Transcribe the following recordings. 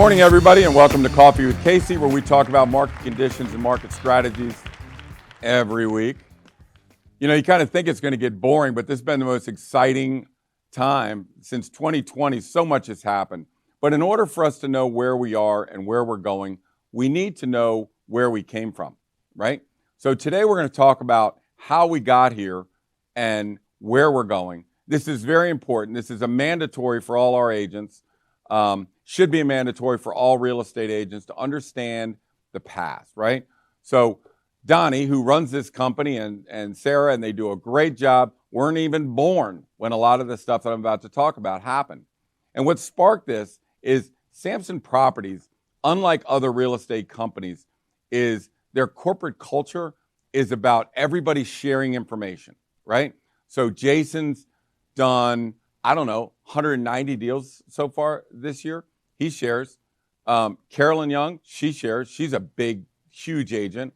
Morning, everybody, and welcome to Coffee with Casey, where we talk about market conditions and market strategies every week. You know, you kind of think it's going to get boring, but this has been the most exciting time since 2020. So much has happened. But in order for us to know where we are and where we're going, we need to know where we came from, right? So today we're going to talk about how we got here and where we're going. This is very important. This is a mandatory for all our agents. Should be a mandatory for all real estate agents to understand the past, right? So Donnie, who runs this company, and Sarah, and they do a great job, weren't even born when a lot of the stuff that I'm about to talk about happened. And what sparked this is Samson Properties, unlike other real estate companies, is their corporate culture is about everybody sharing information, right? So Jason's done, 190 deals so far this year. He shares. Carolyn Young, she shares. She's a big, huge agent.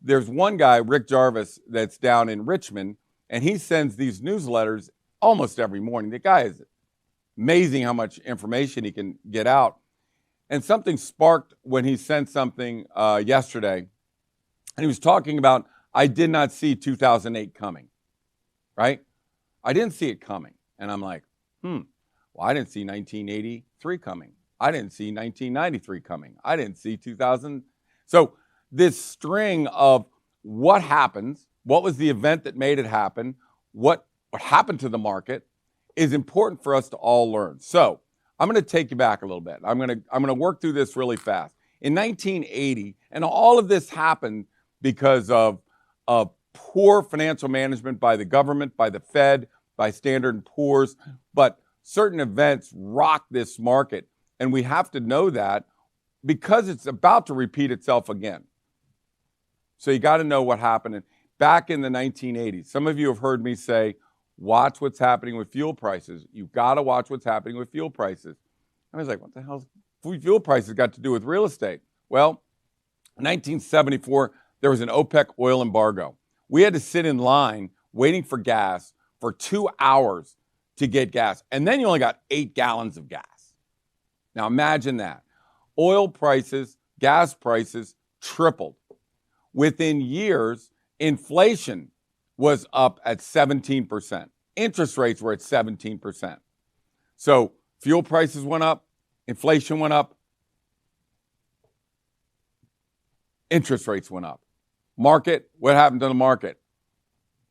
There's one guy, Rick Jarvis, that's down in Richmond, and he sends these newsletters almost every morning. The guy is amazing how much information he can get out. And something sparked when he sent something yesterday, and he was talking about, I did not see 2008 coming, right? I didn't see it coming. And I'm like, well, I didn't see 1983 coming. I didn't see 1993 coming. I didn't see 2000. So this string of what happens, what was the event that made it happen, what happened to the market is important for us to all learn. So I'm going to take you back a little bit. I'm going to work through this really fast. In 1980, and all of this happened because of poor financial management by the government, by the Fed, by Standard & Poor's, but certain events rock this market, and we have to know that because it's about to repeat itself again. So you got to know what happened back in the 1980s. Some of you have heard me say, watch what's happening with fuel prices. You've got to watch what's happening with fuel prices. I was like, what the hell's fuel prices got to do with real estate? Well, in 1974, there was an OPEC oil embargo. We had to sit in line waiting for gas for 2 hours to get gas. And then you only got 8 gallons of gas. Now imagine that. Oil prices, gas prices tripled. Within years, inflation was up at 17%. Interest rates were at 17%. So fuel prices went up, inflation went up, interest rates went up. Market, what happened to the market?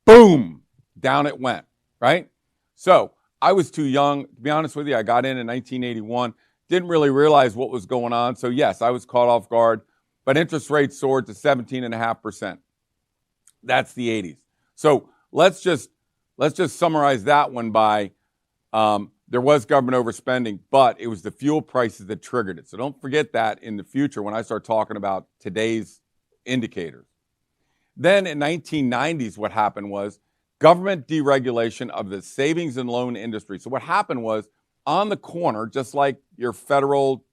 Boom, down it went, right? So I was too young, to be honest with you. I got in 1981, didn't really realize what was going on. So yes, I was caught off guard, but interest rates soared to 17.5%. That's the 80s. So let's just summarize that one by there was government overspending, but it was the fuel prices that triggered it. So don't forget that in the future when I start talking about today's indicators. Then in 1990s, what happened was government deregulation of the savings and loan industry. So what happened was on the corner, just like your federal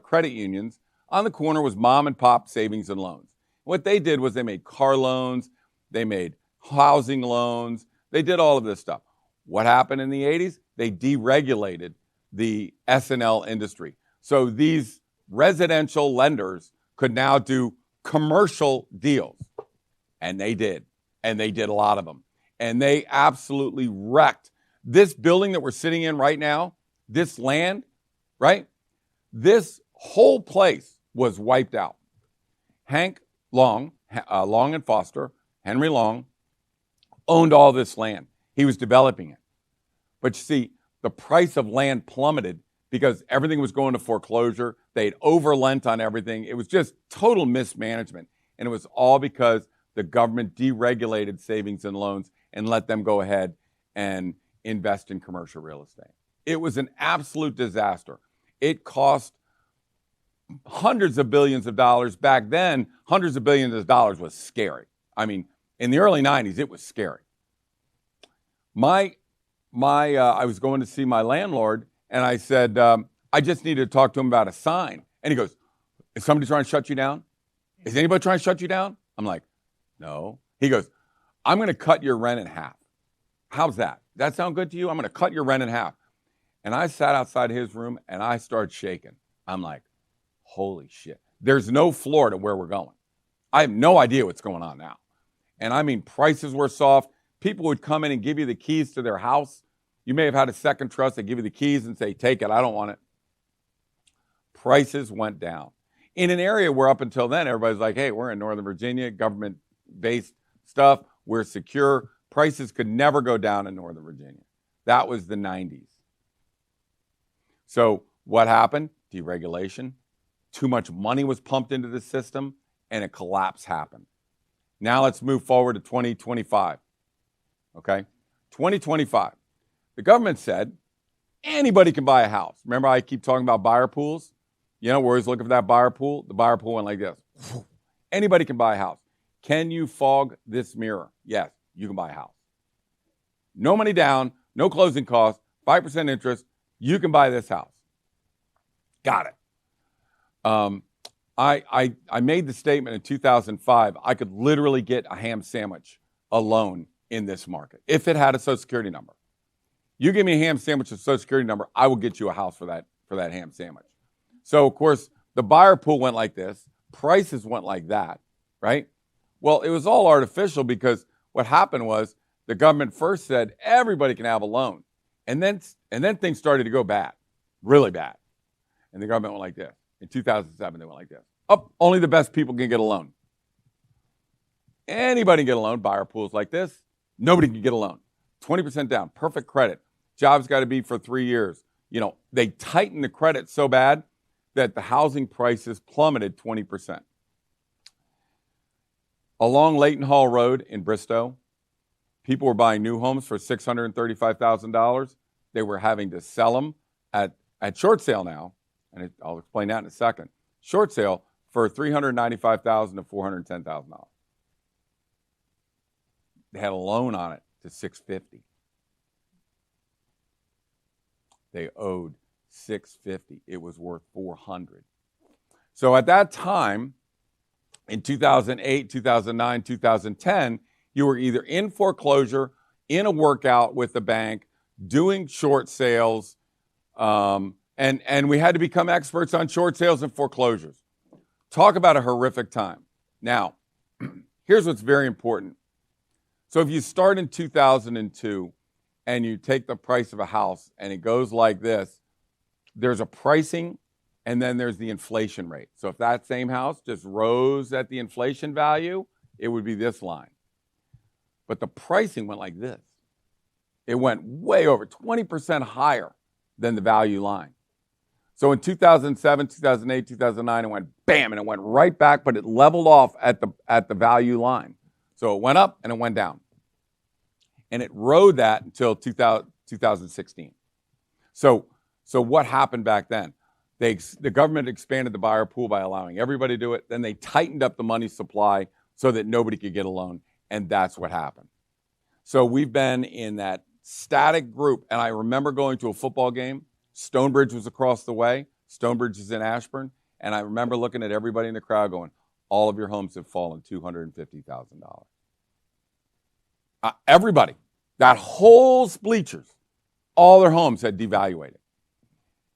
credit unions, on the corner was mom and pop savings and loans. What they did was they made car loans, they made housing loans, they did all of this stuff. What happened in the 80s? They deregulated the S&L industry. So these residential lenders could now do commercial deals. And they did. And they did a lot of them. And they absolutely wrecked this building that we're sitting in right now, this land, right? This whole place was wiped out. Hank Long, Long and Foster, Henry Long, owned all this land. He was developing it. But you see, the price of land plummeted because everything was going to foreclosure. They'd overlent on everything. It was just total mismanagement. And it was all because the government deregulated savings and loans and let them go ahead and invest in commercial real estate. It was an absolute disaster. It cost hundreds of billions of dollars. Back then, hundreds of billions of dollars was scary. I mean, in the early 90s, it was scary. I was going to see my landlord, and I said, I just needed to talk to him about a sign. And he goes, is somebody trying to shut you down? Is anybody trying to shut you down? I'm like, no. He goes, I'm going to cut your rent in half. How's that? Does that sound good to you? I'm going to cut your rent in half. And I sat outside his room, and I started shaking. I'm like, holy shit. There's no floor to where we're going. I have no idea what's going on now. And I mean, prices were soft. People would come in and give you the keys to their house. You may have had a second trust. They give you the keys and say, take it. I don't want it. Prices went down. In an area where up until then, everybody's like, hey, we're in Northern Virginia, government-based stuff. We're secure. Prices could never go down in Northern Virginia. That was the 90s. So what happened? Deregulation. Too much money was pumped into the system, and a collapse happened. Now let's move forward to 2025. Okay? 2025. The government said anybody can buy a house. Remember I keep talking about buyer pools? You know, we're always looking for that buyer pool. The buyer pool went like this. Anybody can buy a house. Can you fog this mirror? Yes, you can buy a house. No money down, no closing costs, 5% interest. You can buy this house. Got it. I made the statement in 2005, I could literally get a ham sandwich alone in this market if it had a Social Security number. You give me a ham sandwich with a Social Security number, I will get you a house for that ham sandwich. So, of course, the buyer pool went like this. Prices went like that, right? Well, it was all artificial because what happened was the government first said everybody can have a loan. And then things started to go bad, really bad. And the government went like this. In 2007, they went like this. Oh, only the best people can get a loan. Anybody can get a loan. Buyer pools like this. Nobody can get a loan. 20% down. Perfect credit. Job's got to be for 3 years. You know, they tightened the credit so bad that the housing prices plummeted 20%. Along Leighton Hall Road in Bristow, people were buying new homes for $635,000. They were having to sell them at short sale now, and I'll explain that in a second. Short sale for $395,000 to $410,000. They had a loan on it to $650,000. They owed $650,000. It was worth $400,000. So at that time, in 2008, 2009, 2010, you were either in foreclosure, in a workout with the bank, doing short sales, and we had to become experts on short sales and foreclosures. Talk about a horrific time. Now, here's what's very important. So if you start in 2002 and you take the price of a house and it goes like this, there's a pricing and then there's the inflation rate. So if that same house just rose at the inflation value, it would be this line. But the pricing went like this. It went way over, 20% higher than the value line. So in 2007, 2008, 2009, it went bam, and it went right back, but it leveled off at the value line. So it went up and it went down. And it rode that until 2016. So what happened back then? The government expanded the buyer pool by allowing everybody to do it. Then they tightened up the money supply so that nobody could get a loan. And that's what happened. So we've been in that static group. And I remember going to a football game. Stonebridge was across the way. Stonebridge is in Ashburn. And I remember looking at everybody in the crowd going, all of your homes have fallen $250,000. Everybody, that whole bleachers, all their homes had devaluated.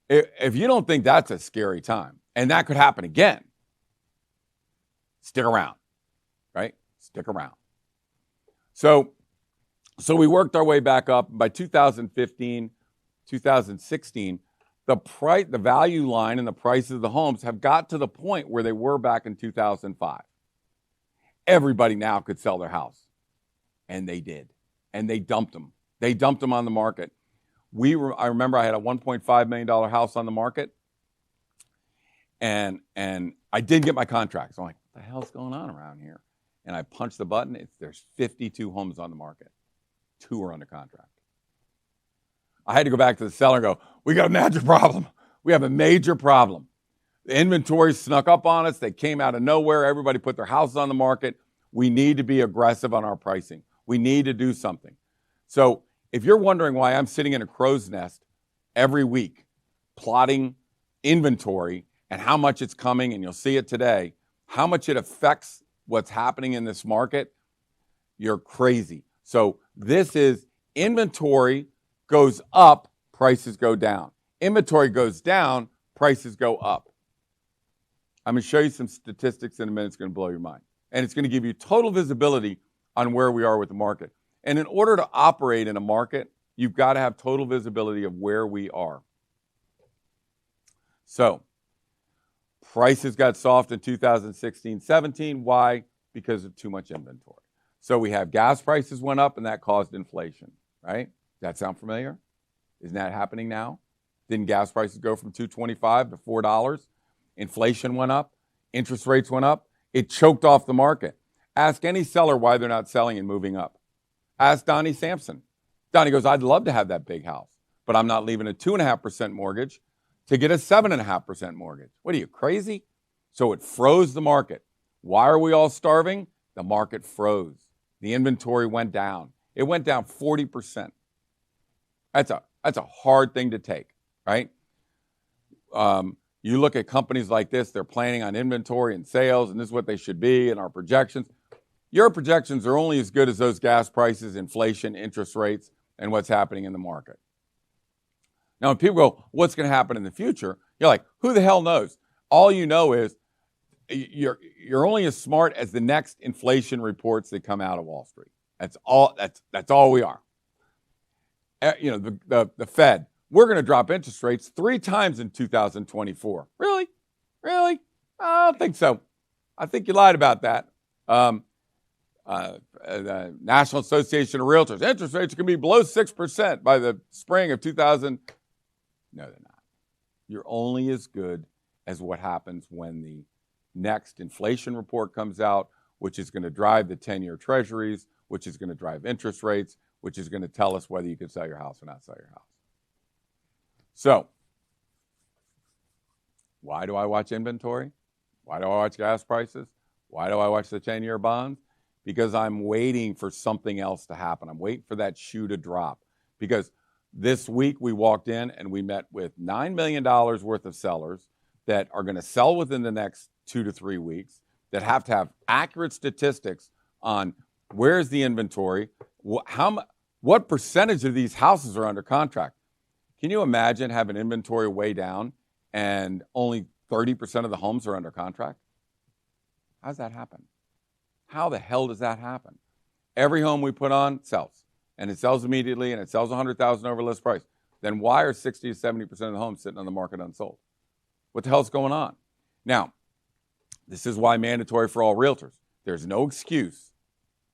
If you don't think that's a scary time, and that could happen again, stick around, right? Stick around. So we worked our way back up. By 2015, 2016, the value line and the prices of the homes have got to the point where they were back in 2005. Everybody now could sell their house. And they did. And they dumped them. They dumped them on the market. I remember I had a $1.5 million house on the market. And I didn't get my contract. So I'm like, what the hell's going on around here? And I punched the button. There's 52 homes on the market. 2 are under contract. I had to go back to the seller and go, we got a major problem. We have a major problem. The inventory snuck up on us. They came out of nowhere. Everybody put their houses on the market. We need to be aggressive on our pricing. We need to do something. So if you're wondering why I'm sitting in a crow's nest every week plotting inventory and how much it's coming, and you'll see it today, how much it affects what's happening in this market, you're crazy. So this is inventory goes up, prices go down. Inventory goes down, prices go up. I'm going to show you some statistics in a minute. It's going to blow your mind. And it's going to give you total visibility on where we are with the market. And in order to operate in a market, you've got to have total visibility of where we are. So, prices got soft in 2016-17. Why? Because of too much inventory. So we have gas prices went up, and that caused inflation, right? Does that sound familiar? Isn't that happening now? Didn't gas prices go from $2.25 to $4? Inflation went up. Interest rates went up. It choked off the market. Ask any seller why they're not selling and moving up. Ask Donnie Samson. Donnie goes, I'd love to have that big house, but I'm not leaving a 2.5% mortgage to get a 7.5% mortgage. What are you, crazy? So it froze the market. Why are we all starving? The market froze. The inventory went down. It went down 40%. That's a hard thing to take, right? You look at companies like this, they're planning on inventory and sales, and this is what they should be, and our projections. Your projections are only as good as those gas prices, inflation, interest rates, and what's happening in the market. Now, when people go, what's going to happen in the future? You're like, who the hell knows? All you know is you're only as smart as the next inflation reports that come out of Wall Street. That's all we are. You know, the Fed, we're going to drop interest rates 3 times in 2024. Really? Really? I don't think so. I think you lied about that. The National Association of Realtors, interest rates are going to be below 6% by the spring of 2000. No, they're not. You're only as good as what happens when the next inflation report comes out, which is going to drive the 10-year treasuries, which is going to drive interest rates, which is going to tell us whether you can sell your house or not sell your house. So, why do I watch inventory? Why do I watch gas prices? Why do I watch the 10-year bonds? Because I'm waiting for something else to happen. I'm waiting for that shoe to drop. Because this week we walked in and we met with $9 million worth of sellers that are going to sell within the next 2 to 3 weeks, that have to have accurate statistics on where's the inventory, what percentage of these houses are under contract. Can you imagine having inventory way down and only 30% of the homes are under contract? How does that happen? How the hell does that happen? Every home we put on sells, and it sells immediately, and it sells $100,000 over list price. Then why are 60 to 70% of the homes sitting on the market unsold? What the hell's going on? Now, this is why mandatory for all realtors. There's no excuse,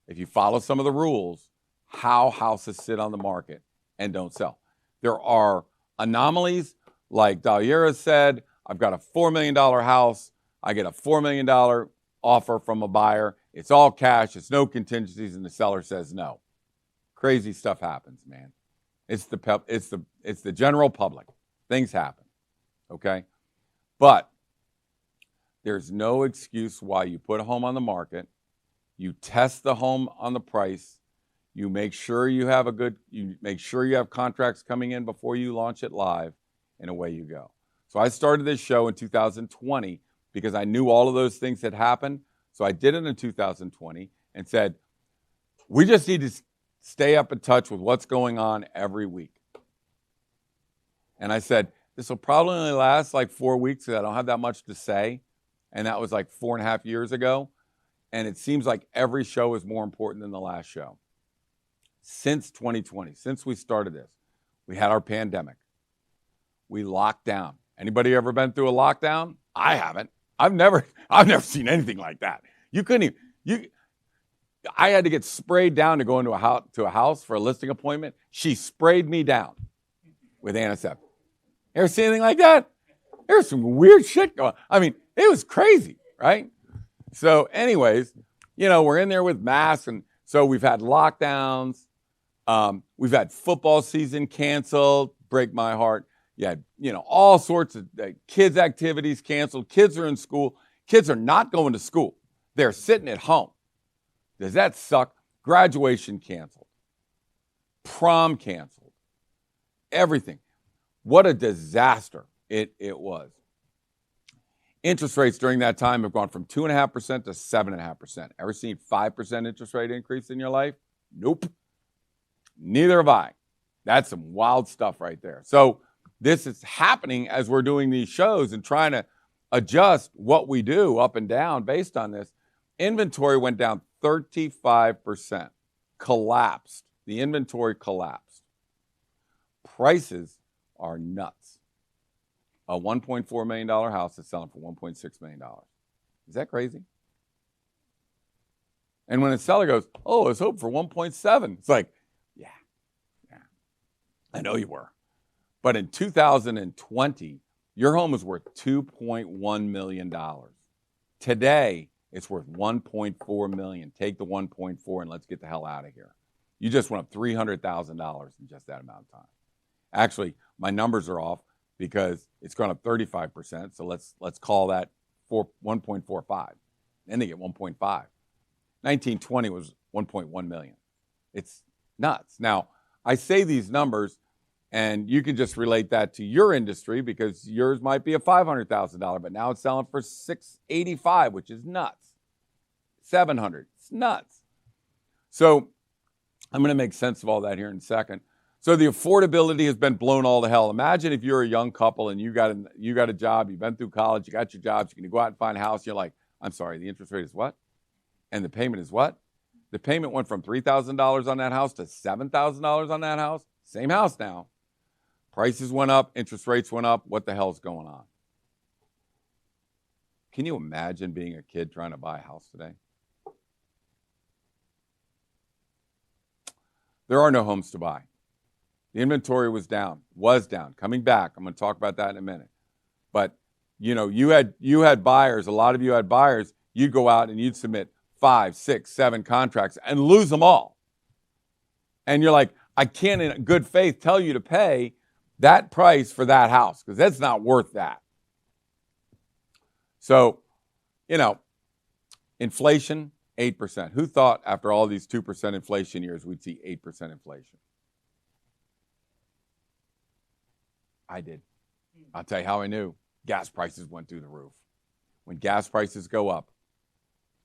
if you follow some of the rules, how houses sit on the market and don't sell. There are anomalies, like Daliera said, I've got a $4 million house, I get a $4 million offer from a buyer, it's all cash, it's no contingencies, and the seller says no. Crazy stuff happens, man. It's the general public. Things happen, okay? But there's no excuse why you put a home on the market, you test the home on the price, you make sure you have contracts coming in before you launch it live, and away you go. So I started this show in 2020 because I knew all of those things had happened. So I did it in 2020 and said, we just need to stay up in touch with what's going on every week. And I said, this will probably only last like 4 weeks because I don't have that much to say. And that was like 4.5 years ago. And it seems like every show is more important than the last show. Since 2020, since we started this, we had our pandemic. We locked down. Anybody ever been through a lockdown? I haven't. I've never seen anything like that. I had to get sprayed down to go into a house for a listing appointment. She sprayed me down with antiseptic. Ever see anything like that? There's some weird shit going on. I mean, it was crazy, right? So anyways, we're in there with masks, and so we've had lockdowns. We've had football season canceled, break my heart. You had, all sorts of kids' activities canceled. Kids are in school. Kids are not going to school. They're sitting at home. Does that suck? Graduation canceled. Prom canceled. Everything. What a disaster it was. Interest rates during that time have gone from 2.5% to 7.5%. Ever seen 5% interest rate increase in your life? Nope. Neither have I. That's some wild stuff right there. So this is happening as we're doing these shows and trying to adjust what we do up and down based on this. Inventory went down 35%, collapsed. The inventory collapsed. Prices are nuts. A $1.4 million house is selling for $1.6 million. Is that crazy? And when a seller goes, oh, I was hoping for 1.7, it's like, yeah, I know you were. But in 2020, your home was worth $2.1 million. Today, it's worth $1.4 million. Take the 1.4 and let's get the hell out of here. You just went up $300,000 in just that amount of time. Actually, my numbers are off because it's gone up 35%. So let's call that 1.45. Then they get 1.5. 1920 was 1.1 million. It's nuts. Now, I say these numbers, and you can just relate that to your industry because yours might be a $500,000, but now it's selling for $685,000, which is nuts. $700,000, it's nuts. So I'm going to make sense of all that here in a second. So the affordability has been blown all to hell. Imagine if you're a young couple and you got a job, you've been through college, you got your jobs, you're going to go out and find a house. You're like, I'm sorry, the interest rate is what? And the payment is what? The payment went from $3,000 on that house to $7,000 on that house. Same house now. Prices went up, interest rates went up. What the hell's going on? Can you imagine being a kid trying to buy a house today? There are no homes to buy. The inventory was down, coming back. I'm going to talk about that in a minute. But, you had buyers, a lot of you had buyers. You'd go out and you'd submit 5, 6, 7 contracts and lose them all. And you're like, I can't in good faith tell you to pay that price for that house because that's not worth that. So, inflation, 8%. Who thought after all these 2% inflation years we'd see 8% inflation? I did. I'll tell you how I knew. Gas prices went through the roof. When gas prices go up,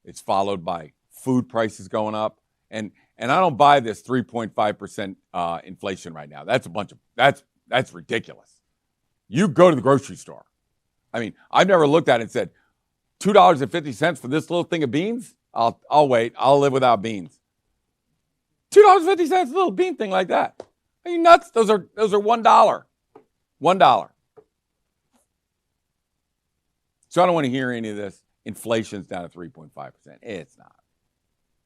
it's followed by food prices going up. And I don't buy this 3.5% inflation right now. That's ridiculous. You go to the grocery store. I mean, I've never looked at it and said, $2.50 for this little thing of beans? I'll wait. I'll live without beans. $2.50, a little bean thing like that. Are you nuts? Those are $1. $1. So I don't want to hear any of this. Inflation's down to 3.5%. It's not.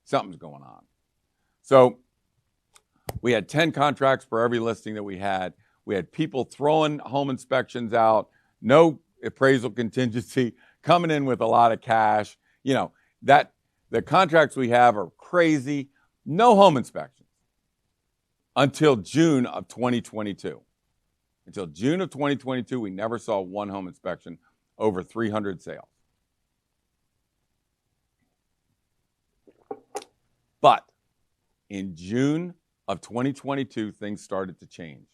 Something's going on. So we had 10 contracts for every listing that we had. We had people throwing home inspections out, no appraisal contingency, coming in with a lot of cash. The contracts we have are crazy. No home inspections until June of 2022. Until June of 2022, we never saw one home inspection, over 300 sales. But in June of 2022, things started to change.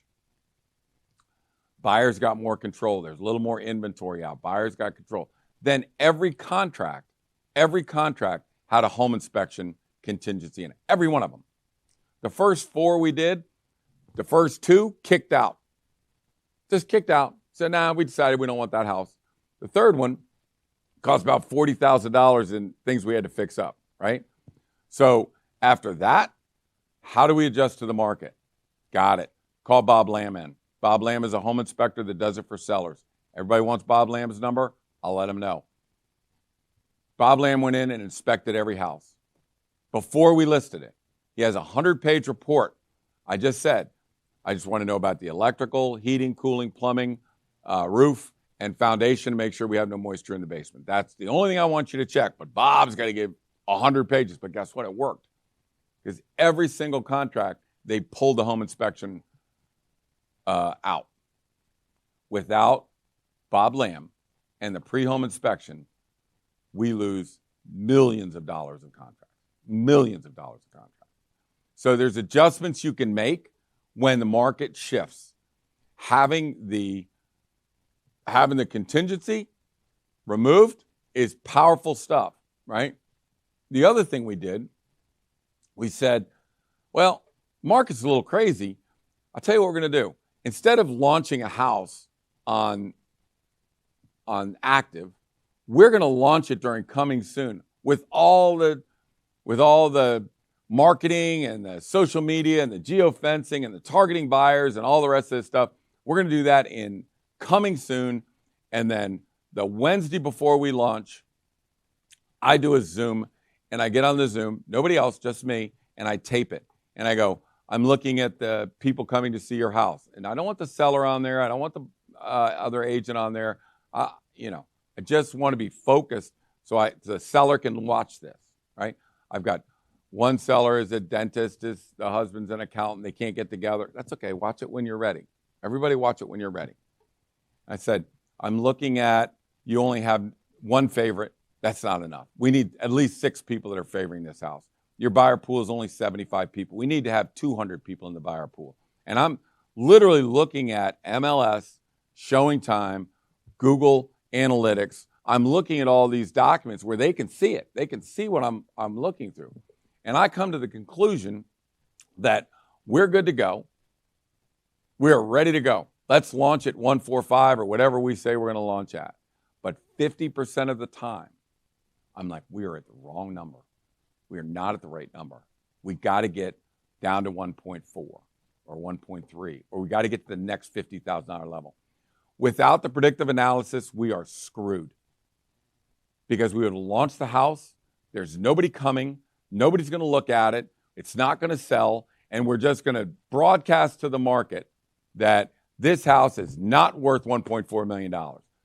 Buyers got more control. There's a little more inventory out. Buyers got control. Then every contract had a home inspection contingency in it. Every one of them. The first 4 we did, the first 2 kicked out. Just kicked out. Said, we decided we don't want that house. The third one cost about $40,000 in things we had to fix up, right? So after that, how do we adjust to the market? Got it. Call Bob Lamb in. Bob Lamb is a home inspector that does it for sellers. Everybody wants Bob Lamb's number? I'll let him know. Bob Lamb went in and inspected every house before we listed it. He has a 100-page report. I just said, I just want to know about the electrical, heating, cooling, plumbing, roof, and foundation to make sure we have no moisture in the basement. That's the only thing I want you to check. But Bob's got to give 100 pages. But guess what? It worked. Because every single contract, they pulled the home inspection out. Without Bob Lamb and the pre-home inspection, we lose millions of dollars of contracts. Millions of dollars of contracts. So there's adjustments you can make when the market shifts. Having the contingency removed is powerful stuff, right? The other thing we did, we said, well, market's a little crazy. I'll tell you what we're going to do. instead of launching a house on active, we're going to launch it during coming soon with all the marketing and the social media and the geofencing and the targeting buyers and all the rest of this stuff. We're going to do that in coming soon. And then the Wednesday before we launch, I do a Zoom, and I get on the Zoom, nobody else, just me, and I tape it. And I go, I'm looking at the people coming to see your house. And I don't want the seller on there. I don't want the other agent on there. I just want to be focused so the seller can watch this, right? I've got one seller is a dentist, the husband's an accountant. They can't get together. That's okay. Watch it when you're ready. Everybody watch it when you're ready. I said, I'm looking at, you only have one favorite. That's not enough. We need at least 6 people that are favoring this house. Your buyer pool is only 75 people. We need to have 200 people in the buyer pool. And I'm literally looking at MLS, Showing Time, Google Analytics. I'm looking at all these documents where they can see it. They can see what I'm looking through. And I come to the conclusion that we're good to go. We're ready to go. Let's launch at 145 or whatever we say we're going to launch at. But 50% of the time, I'm like, we are at the wrong number. We are not at the right number. We got to get down to 1.4 or 1.3, or we got to get to the next $50,000 level. Without the predictive analysis, we are screwed. Because we would launch the house, there's nobody coming, nobody's going to look at it, it's not going to sell, and we're just going to broadcast to the market that this house is not worth $1.4 million.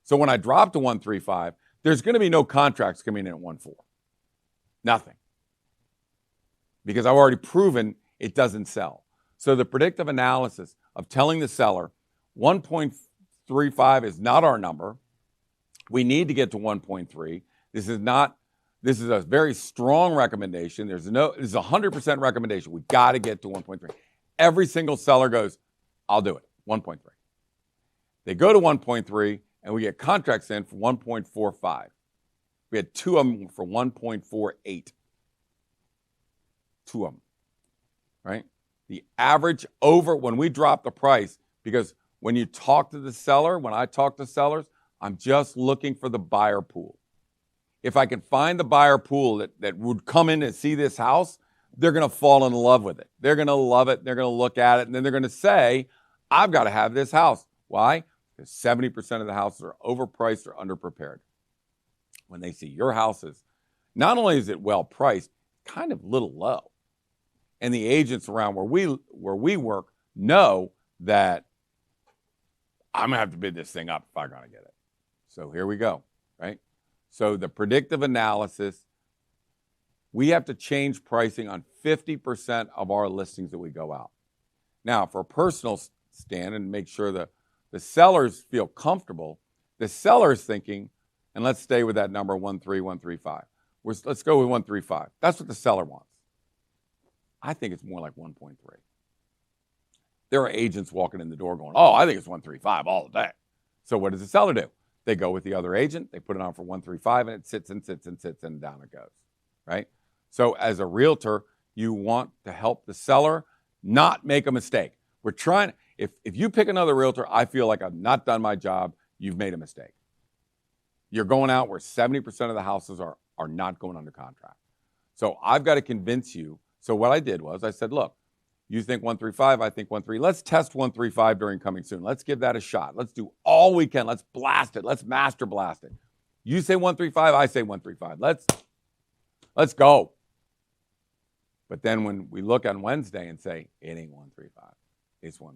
So when I drop to 135, there's going to be no contracts coming in at 1.4. Nothing. Because I've already proven it doesn't sell. So the predictive analysis of telling the seller 1.35 is not our number. We need to get to 1.3. This is a very strong recommendation. This is a 100% recommendation. We got to get to 1.3. Every single seller goes, I'll do it, 1.3. They go to 1.3, and we get contracts in for 1.45. We had 2 of them for 1.48. 2 of them, right? The average over, when we drop the price, because when you talk to the seller, when I talk to sellers, I'm just looking for the buyer pool. If I can find the buyer pool that would come in and see this house, they're going to fall in love with it. They're going to love it. They're going to look at it, and then they're going to say, I've got to have this house. Why? Because 70% of the houses are overpriced or underprepared. When they see your houses, not only is it well priced, kind of little low. And the agents around where we work know that I'm going to have to bid this thing up if I'm going to get it. So here we go, right? So the predictive analysis, we have to change pricing on 50% of our listings that we go out. Now, for a personal stand and make sure the sellers feel comfortable, the seller's thinking, and let's stay with that number 135. Let's go with 135. That's what the seller wants. I think it's more like 1.3. There are agents walking in the door going, oh, I think it's 135 all the day. So what does the seller do? They go with the other agent, they put it on for 135, and it sits and sits and sits, and down it goes, right? So as a realtor, you want to help the seller not make a mistake. We're trying, if you pick another realtor, I feel like I've not done my job, you've made a mistake. You're going out where 70% of the houses are not going under contract. So I've got to convince you. So what I did was I said, look, you think 135, I think 1.3. Let's test 135 during coming soon. Let's give that a shot. Let's do all we can. Let's blast it. Let's master blast it. You say 135, I say 135. Let's go. But then when we look on Wednesday and say, it ain't 135, it's 1.3.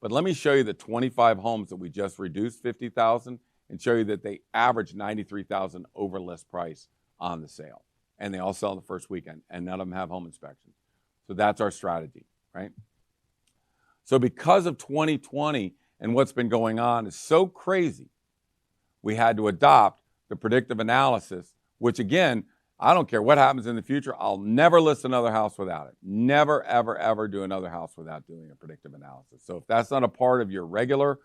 But let me show you the 25 homes that we just reduced 50,000 and show you that they average 93,000 over list price on the sale. And they all sell the first weekend, and none of them have home inspections. So that's our strategy, right? So because of 2020 and what's been going on is so crazy, we had to adopt the predictive analysis, which again, I don't care what happens in the future, I'll never list another house without it. Never, ever, ever do another house without doing a predictive analysis. So if that's not a part of your regular,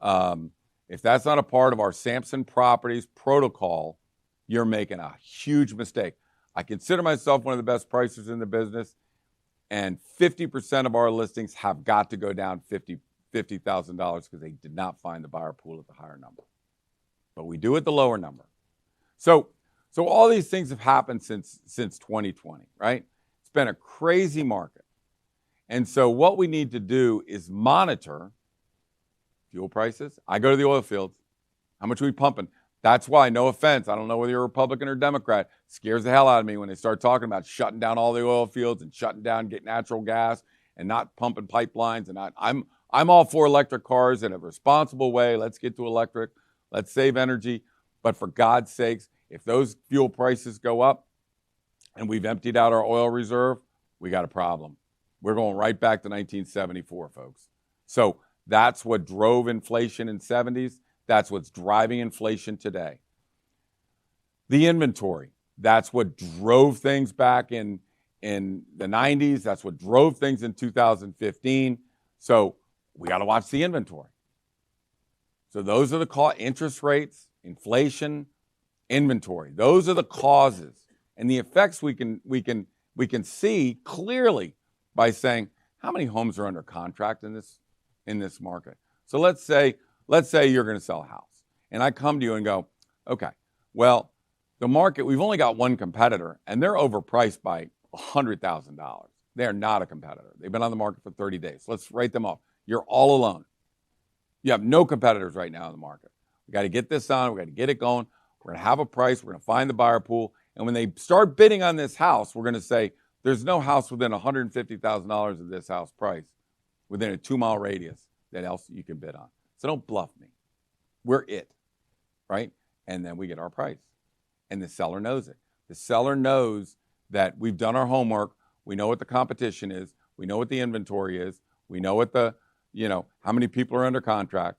if that's not a part of our Samson Properties protocol, you're making a huge mistake. I consider myself one of the best pricers in the business, and 50% of our listings have got to go down 50 $50,000 because they did not find the buyer pool at the higher number. But we do at the lower number. So all these things have happened since 2020, right? It's been a crazy market. And so what we need to do is monitor fuel prices. I go to the oil fields. How much are we pumping? That's why, no offense, I don't know whether you're a Republican or Democrat, scares the hell out of me when they start talking about shutting down all the oil fields and shutting down get natural gas and not pumping pipelines. And I'm all for electric cars in a responsible way. Let's get to electric. Let's save energy. But for God's sakes, if those fuel prices go up and we've emptied out our oil reserve, we got a problem. We're going right back to 1974, folks. So that's what drove inflation in the 70s. That's what's driving inflation today. The inventory, that's what drove things back in the 90s. That's what drove things in 2015. So we got to watch the inventory. So those are the interest rates, inflation, inventory. Those are the causes. And the effects we can see clearly by saying how many homes are under contract in this market. So let's say you're going to sell a house, and I come to you and go, okay, well, the market, we've only got one competitor, and they're overpriced by $100,000. They're not a competitor. They've been on the market for 30 days. Let's write them off. You're all alone. You have no competitors right now in the market. We got to get this on. We got to get it going. We're going to have a price. We're going to find the buyer pool. And when they start bidding on this house, we're going to say, there's no house within $150,000 of this house price within a 2-mile radius that else you can bid on. So don't bluff me. We're it, right? And then we get our price. And the seller knows it. The seller knows that we've done our homework. We know what the competition is. We know what the inventory is. We know what how many people are under contract.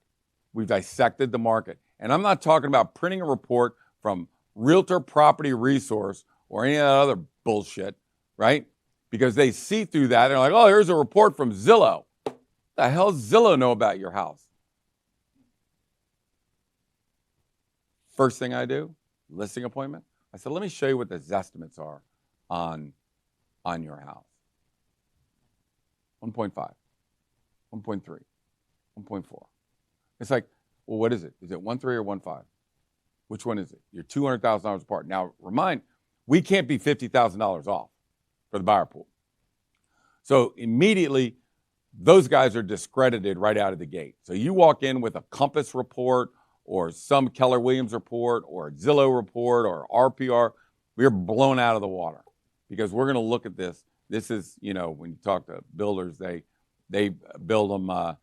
We've dissected the market. And I'm not talking about printing a report from Realtor Property Resource or any of that other bullshit, right? Because they see through that. They're like, oh, here's a report from Zillow. What the hell does Zillow know about your house? First thing I do, listing appointment. I said, let me show you what the estimates are on your house. 1.5, 1.3, 1.4. It's like, well, what is it? Is it 1.3 or 1.5? Which one is it? You're $200,000 apart. Now, we can't be $50,000 off for the buyer pool. So immediately, those guys are discredited right out of the gate. So you walk in with a Compass report or some Keller Williams report or a Zillow report or RPR, we're blown out of the water because we're going to look at this. This is, when you talk to builders, they build them,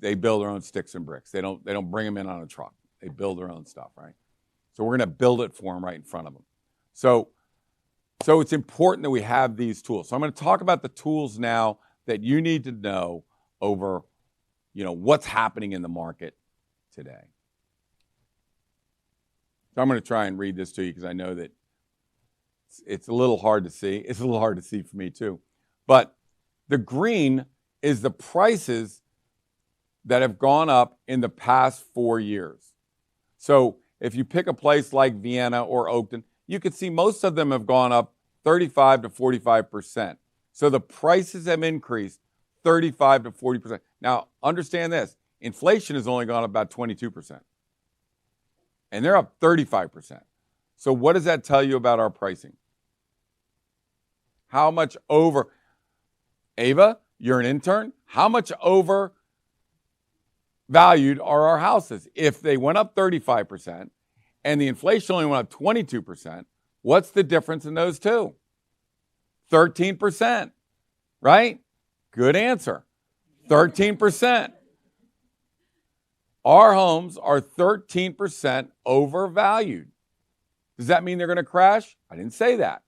they build their own sticks and bricks. They don't bring them in on a truck. They build their own stuff, right? So we're going to build it for them right in front of them. So it's important that we have these tools. So I'm going to talk about the tools now that you need to know over, what's happening in the market today. So I'm going to try and read this to you because I know that it's a little hard to see. It's a little hard to see for me too. But the green is the prices that have gone up in the past 4 years. So if you pick a place like Vienna or Oakton, you can see most of them have gone up 35 to 45%. So the prices have increased 35 to 40%. Now, understand this. Inflation has only gone up about 22%. And they're up 35%. So what does that tell you about our pricing? How much over, Ava, you're an intern, how much over valued are our houses? If they went up 35% and the inflation only went up 22%, what's the difference in those two? 13%, right? Good answer. 13%. Our homes are 13% overvalued. Does that mean they're going to crash? I didn't say that.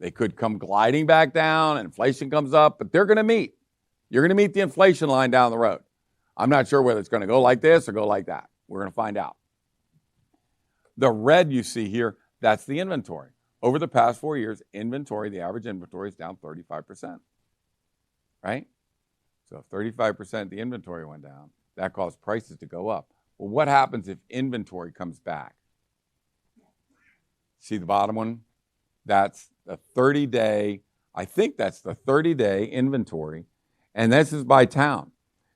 They could come gliding back down and inflation comes up, but they're going to meet. You're going to meet the inflation line down the road. I'm not sure whether it's going to go like this or go like that. We're going to find out. The red you see here, that's the inventory. Over the past 4 years, inventory, the average inventory is down 35%, right? So if 35% the inventory went down, that caused prices to go up. Well, what happens if inventory comes back? See the bottom one? That's the 30-day, I think that's the 30-day inventory, and this is by town.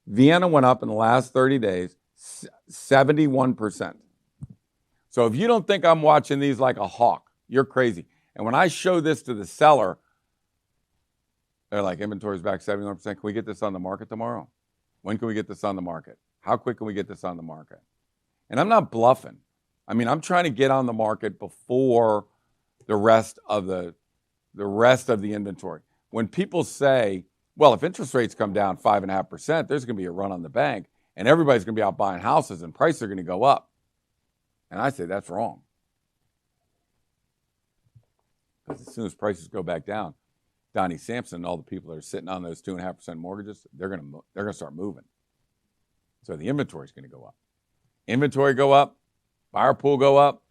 Vienna went up in the last 30 days 71%. So if you don't think I'm watching these like a hawk, you're crazy. And when I show this to the seller, they're like, inventory's back 71%. Can we get this on the market tomorrow? When can we get this on the market? How quick can we get this on the market? And I'm not bluffing. I mean, I'm trying to get on the market before the rest of the inventory. When people say, well, if interest rates come down 5.5%, there's going to be a run on the bank, and everybody's going to be out buying houses, and prices are going to go up. And I say that's wrong. Because as soon as prices go back down, Donnie Samson and all the people that are sitting on those 2.5% mortgages, they're going to start moving. So the inventory is going to go up. Inventory go up, buyer pool go up.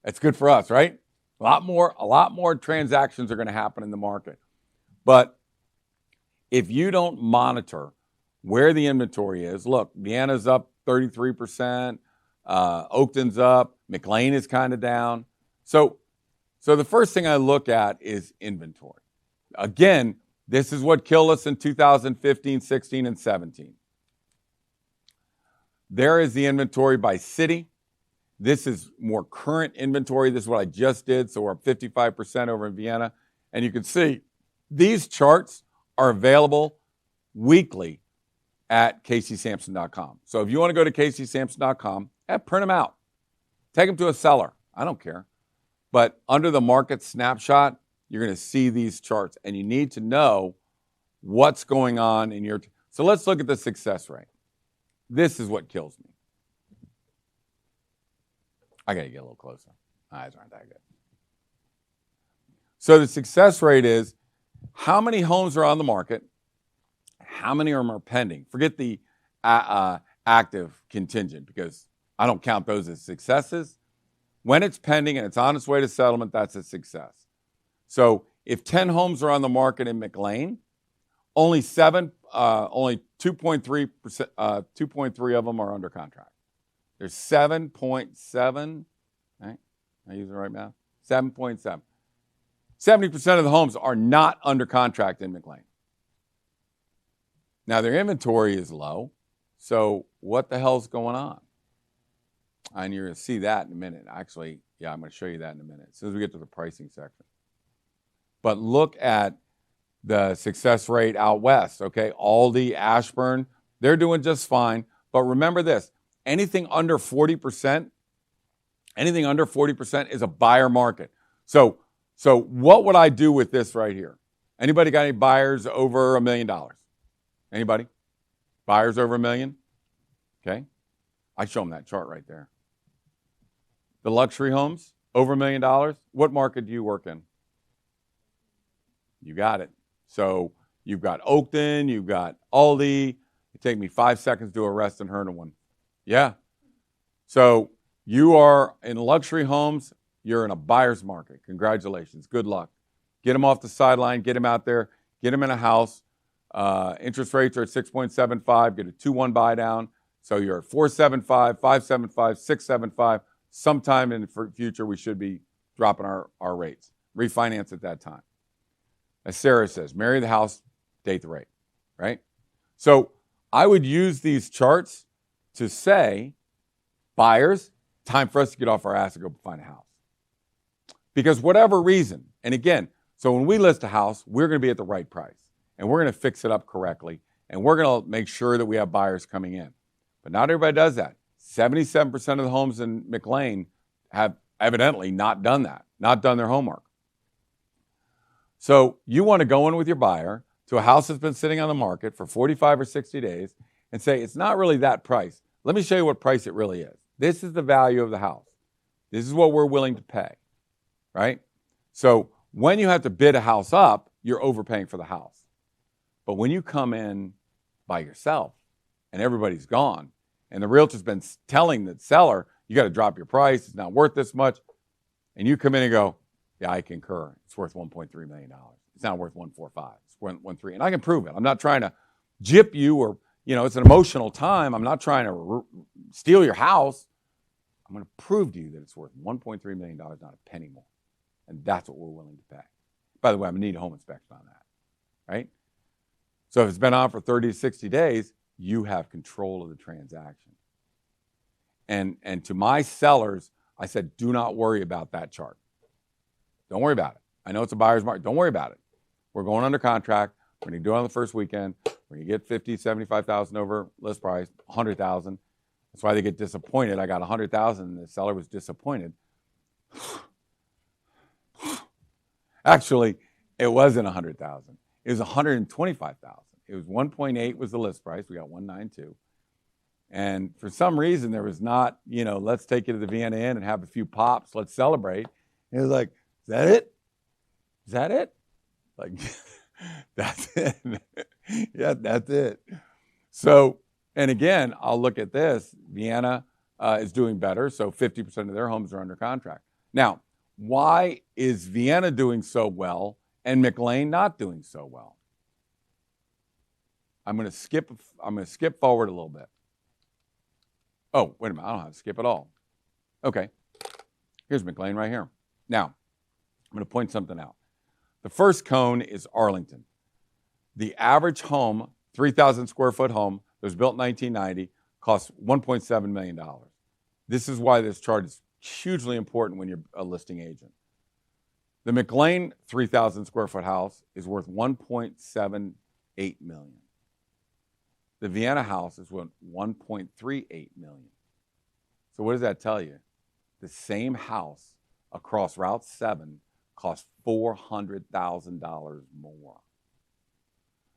That's good for us, right? A lot more transactions are going to happen in the market. But if you don't monitor where the inventory is, look, Vienna's up 33%, Oakton's up, McLean is kind of down. So the first thing I look at is inventory. Again, this is what killed us in 2015, 16, and 17. There is the inventory by city. This is more current inventory. This is what I just did. So we're up 55% over in Vienna. And you can see these charts are available weekly at caseysamson.com. So if you want to go to caseysamson.com, print them out. Take them to a seller. I don't care. But under the market snapshot, you're going to see these charts. And you need to know what's going on in your... So let's look at the success rate. This is what kills me. I got to get a little closer. My eyes aren't that good. So the success rate is how many homes are on the market, how many of them are pending. Forget the active contingent because I don't count those as successes. When it's pending and it's on its way to settlement, that's a success. So if 10 homes are on the market in McLean, only 2.3%, 2.3 of them are under contract. There's 7.7, right? I use the right math? 7.7. 70% of the homes are not under contract in McLean. Now, their inventory is low, so what the hell's going on? And you're going to see that in a minute. Actually, yeah, I'm going to show you that in a minute as soon as we get to the pricing section. But look at the success rate out west, okay? Aldi, Ashburn, they're doing just fine. But remember this, anything under 40% is a buyer market. So what would I do with this right here? Anybody got any buyers over $1 million? Anybody? Buyers over $1 million? Okay. I show them that chart right there. The luxury homes, over $1 million. What market do you work in? You got it. So you've got Oakton, you've got Aldi. It take me 5 seconds to arrest and hurt one. Yeah. So you are in luxury homes. You're in a buyer's market. Congratulations. Good luck. Get them off the sideline. Get them out there. Get them in a house. Interest rates are at 6.75. Get a 2-1 buy down. So you're at 4.75, 5.75, 6.75. Sometime in the future, we should be dropping our rates. Refinance at that time. As Sarah says, marry the house, date the rate, right? So I would use these charts to say, buyers, time for us to get off our ass and go find a house. Because whatever reason, and again, so when we list a house, we're going to be at the right price. And we're going to fix it up correctly. And we're going to make sure that we have buyers coming in. But not everybody does that. 77% of the homes in McLean have evidently not done that, not done their homework. So you want to go in with your buyer to a house that's been sitting on the market for 45 or 60 days and say, it's not really that price. Let me show you what price it really is. This is the value of the house. This is what we're willing to pay, right? So when you have to bid a house up, you're overpaying for the house. But when you come in by yourself and everybody's gone and the realtor's been telling the seller, you got to drop your price, it's not worth this much, and you come in and go, yeah, I concur. It's worth $1.3 million. It's not worth 1.45. It's worth 1.3. And I can prove it. I'm not trying to gyp you or, it's an emotional time. I'm not trying to steal your house. I'm going to prove to you that it's worth $1.3 million, not a penny more. And that's what we're willing to pay. By the way, I'm going to need a home inspection on that, right? So if it's been on for 30 to 60 days, you have control of the transaction. And to my sellers, I said, do not worry about that chart. Don't worry about it. I know it's a buyer's market. Don't worry about it. We're going under contract. We're going to do it on the first weekend. We're going to get 50, 75,000 over list price, 100,000. That's why they get disappointed. I got 100,000 and the seller was disappointed. Actually, it wasn't 100,000. It was 125,000. It was 1.8 was the list price. We got 192. And for some reason, there was not, let's take you to the Vienna Inn and have a few pops. Let's celebrate. And it was like, is that it? Is that it? Like, that's it. Yeah, that's it. So, and again, I'll look at this. Vienna is doing better. So 50% of their homes are under contract. Now, why is Vienna doing so well and McLean not doing so well? I'm going to skip forward a little bit. Oh, wait a minute. I don't have to skip at all. Okay. Here's McLean right here. Now, I'm going to point something out. The first cone is Arlington. The average home, 3,000 square foot home, that was built in 1990, costs $1.7 million. This is why this chart is hugely important when you're a listing agent. The McLean 3,000 square foot house is worth $1.78 million. The Vienna house is worth $1.38 million. So what does that tell you? The same house across Route 7 costs $400,000 more.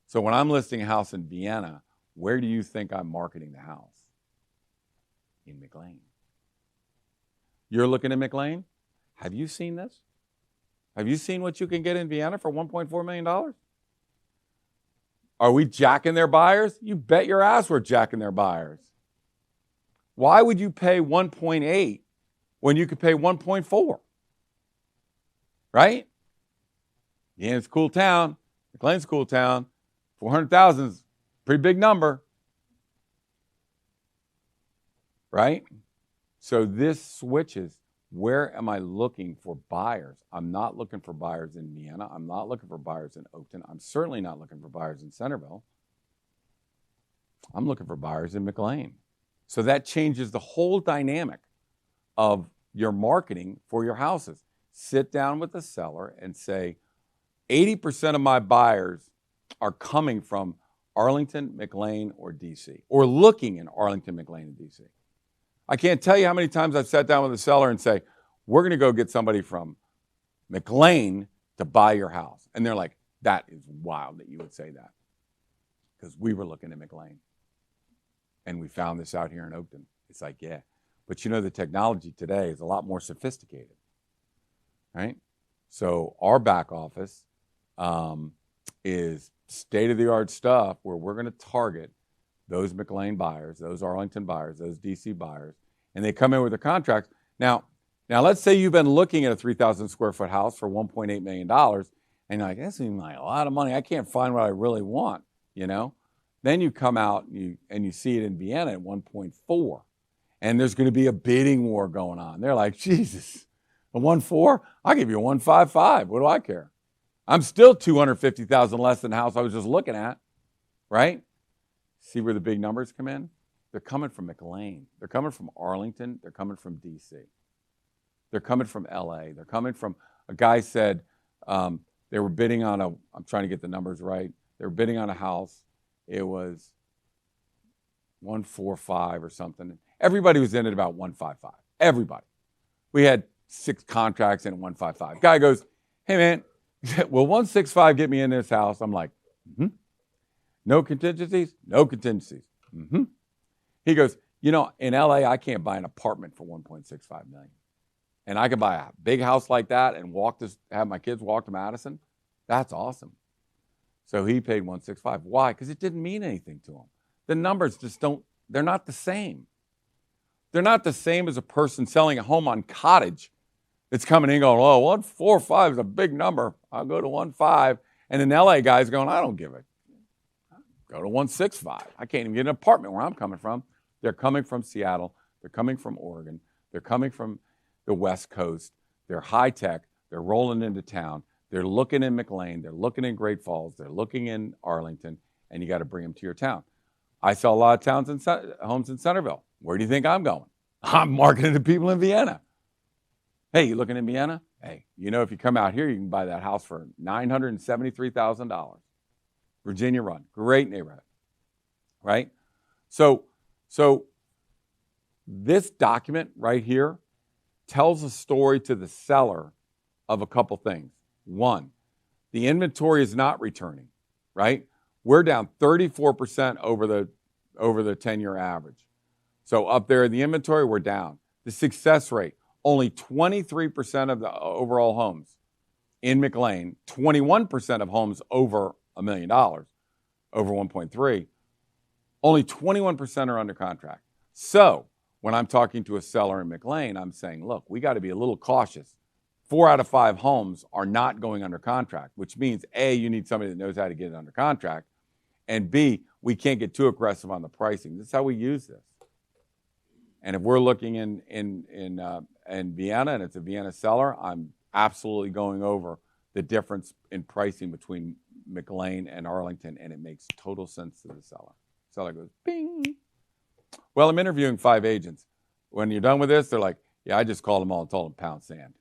So when I'm listing a house in Vienna, where do you think I'm marketing the house? In McLean. You're looking at McLean? Have you seen this? Have you seen what you can get in Vienna for $1.4 million? Are we jacking their buyers? You bet your ass we're jacking their buyers. Why would you pay 1.8 when you could pay 1.4? Right? Yeah, it's a cool town. McLean's a cool town. 400,000 is a pretty big number. Right? So this switches. Where am I looking for buyers? I'm not looking for buyers in Vienna. I'm not looking for buyers in Oakton. I'm certainly not looking for buyers in Centerville. I'm looking for buyers in McLean. So that changes the whole dynamic of your marketing for your houses. Sit down with the seller and say, 80% of my buyers are coming from Arlington, McLean, or DC, or looking in Arlington, McLean, and DC. I can't tell you how many times I've sat down with a seller and say, we're going to go get somebody from McLean to buy your house. And they're like, that is wild that you would say that. Because we were looking at McLean. And we found this out here in Oakton. It's like, yeah. But the technology today is a lot more sophisticated. Right? So our back office is state-of-the-art stuff where we're going to target those McLean buyers, those Arlington buyers, those DC buyers, and they come in with their contracts. Now let's say you've been looking at a 3,000 square foot house for $1.8 million, and you're like, that seems like a lot of money. I can't find what I really want, Then you come out and you see it in Vienna at 1.4, and there's going to be a bidding war going on. They're like, Jesus, a 1.4? I'll give you a 1.55. What do I care? I'm still $250,000 less than the house I was just looking at, right? See where the big numbers come in? They're coming from McLean. They're coming from Arlington. They're coming from DC. They're coming from LA. They're coming from, a guy said they were bidding on I'm trying to get the numbers right. They were bidding on a house. It was 145 or something. Everybody was in at about 155. Everybody. We had 6 contracts in at 155. Guy goes, hey man, will 165 get me in this house? I'm like, No contingencies? No contingencies. He goes, in LA, I can't buy an apartment for $1.65 million. And I can buy a big house like that and have my kids walk to Madison. That's awesome. So he paid $165. Why? Because it didn't mean anything to him. The numbers just they're not the same. They're not the same as a person selling a home on Cottage that's coming in going, 145 is a big number. I'll go to 1.5. And an LA guy's going, I don't give it. Go to 165. I can't even get an apartment where I'm coming from. They're coming from Seattle. They're coming from Oregon. They're coming from the West Coast. They're high tech. They're rolling into town. They're looking in McLean. They're looking in Great Falls. They're looking in Arlington. And you got to bring them to your town. I sell a lot of homes in Centerville. Where do you think I'm going? I'm marketing to people in Vienna. Hey, you looking in Vienna? Hey, you know, if you come out here, you can buy that house for $973,000. Virginia Run, great neighborhood, right? So this document right here tells a story to the seller of a couple things. One, the inventory is not returning, right? We're down 34% over the 10-year average. So up there in the inventory, we're down. The success rate, only 23% of the overall homes in McLean, 21% of homes over $1 million, over 1.3, only 21% are under contract. So when I'm talking to a seller in McLean, I'm saying, look, we got to be a little cautious. 4 out of 5 homes are not going under contract, which means A, you need somebody that knows how to get it under contract, and B, we can't get too aggressive on the pricing. This is how we use this. And if we're looking in Vienna and it's a Vienna seller, I'm absolutely going over the difference in pricing between McLean and Arlington, and it makes total sense to the seller. Seller goes, bing. Well, I'm interviewing 5 agents. When you're done with this, they're like, yeah, I just called them all and told them pound sand.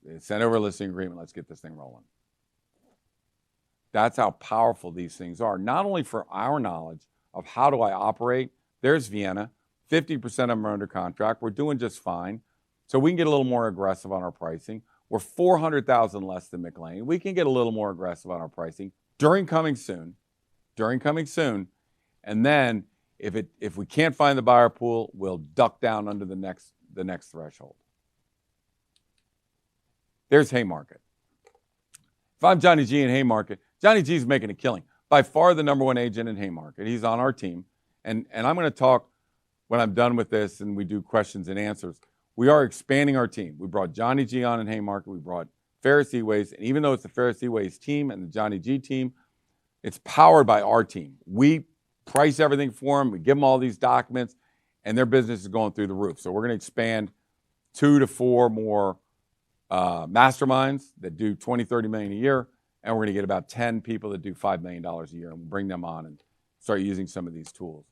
They sent over a listing agreement. Let's get this thing rolling. That's how powerful these things are. Not only for our knowledge of how do I operate. There's Vienna. 50% of them are under contract. We're doing just fine. So we can get a little more aggressive on our pricing. We're 400,000 less than McLean. We can get a little more aggressive on our pricing during coming soon. And then if we can't find the buyer pool, we'll duck down under the next threshold. There's Haymarket. If I'm Johnny G in Haymarket, Johnny G's making a killing. By far the number 1 agent in Haymarket. He's on our team. And I'm going to talk when I'm done with this and we do questions and answers. We are expanding our team. We brought Johnny G on in Haymarket. We brought Ferris E-Ways. And even though it's the Ferris E-Ways team and the Johnny G team, it's powered by our team. We price everything for them. We give them all these documents, and their business is going through the roof. So we're going to expand 2 to 4 more masterminds that do 20, 30 million a year, and we're going to get about 10 people that do $5 million a year and bring them on and start using some of these tools.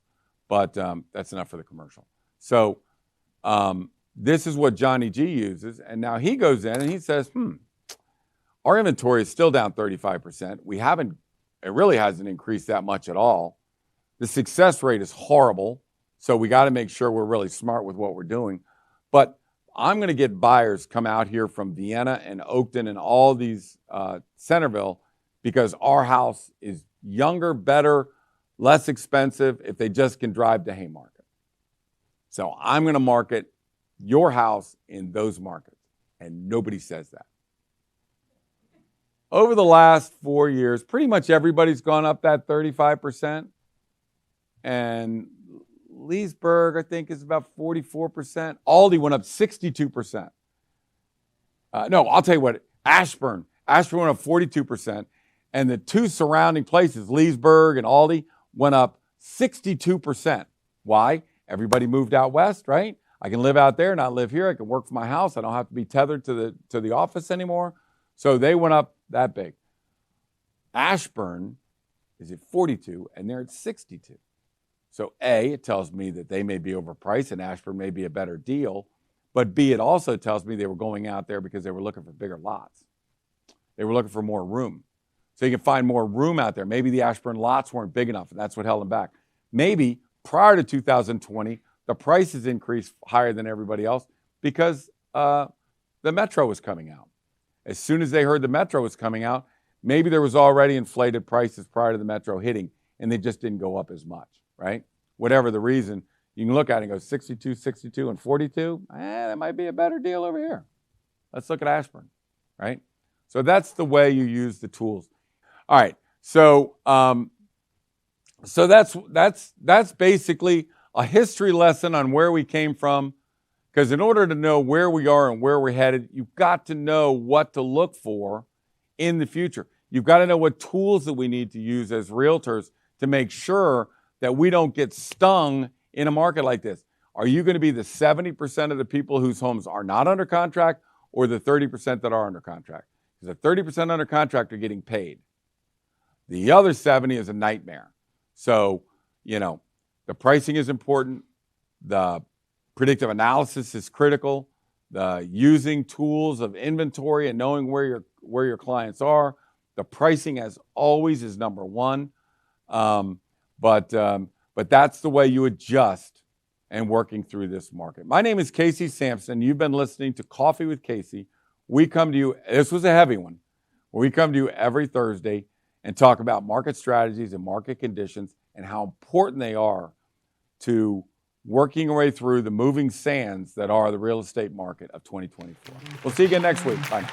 But that's enough for the commercial. So this is what Johnny G uses, and now he goes in and he says, our inventory is still down 35%. It really hasn't increased that much at all. The success rate is horrible, so we got to make sure we're really smart with what we're doing. But I'm going to get buyers come out here from Vienna and Oakton and all these Centerville because our house is younger, better, less expensive if they just can drive to Haymarket. So I'm going to market your house in those markets, and nobody says that. Over the last 4 years, pretty much everybody's gone up that 35%. And Leesburg, I think, is about 44%. Aldi went up 62%. No, I'll tell you what, Ashburn went up 42%. And the 2 surrounding places, Leesburg and Aldi, went up 62%. Why? Everybody moved out west, right? I can live out there, not live here. I can work from my house. I don't have to be tethered to the office anymore. So they went up that big. Ashburn is at 42, and they're at 62. So A, it tells me that they may be overpriced and Ashburn may be a better deal. But B, it also tells me they were going out there because they were looking for bigger lots. They were looking for more room. So you can find more room out there. Maybe the Ashburn lots weren't big enough, and that's what held them back. Maybe prior to 2020, the prices increased higher than everybody else because the Metro was coming out. As soon as they heard the Metro was coming out, maybe there was already inflated prices prior to the Metro hitting, and they just didn't go up as much, right? Whatever the reason, you can look at it and go 62, 62, and 42. That might be a better deal over here. Let's look at Ashburn, right? So that's the way you use the tools. All right, so that's basically a history lesson on where we came from. Because in order to know where we are and where we're headed, you've got to know what to look for in the future. You've got to know what tools that we need to use as realtors to make sure that we don't get stung in a market like this. Are you going to be the 70% of the people whose homes are not under contract or the 30% that are under contract? Because the 30% under contract are getting paid. The other 70 is a nightmare. So, The pricing is important. The predictive analysis is critical. The using tools of inventory and knowing where your clients are. The pricing, as always, is number one. But that's the way you adjust and working through this market. My name is Casey Samson. You've been listening to Coffee with Casey. We come to you, this was a heavy one, we come to you every Thursday and talk about market strategies and market conditions and how important they are to working our way through the moving sands that are the real estate market of 2024. We'll see you again next week. Bye.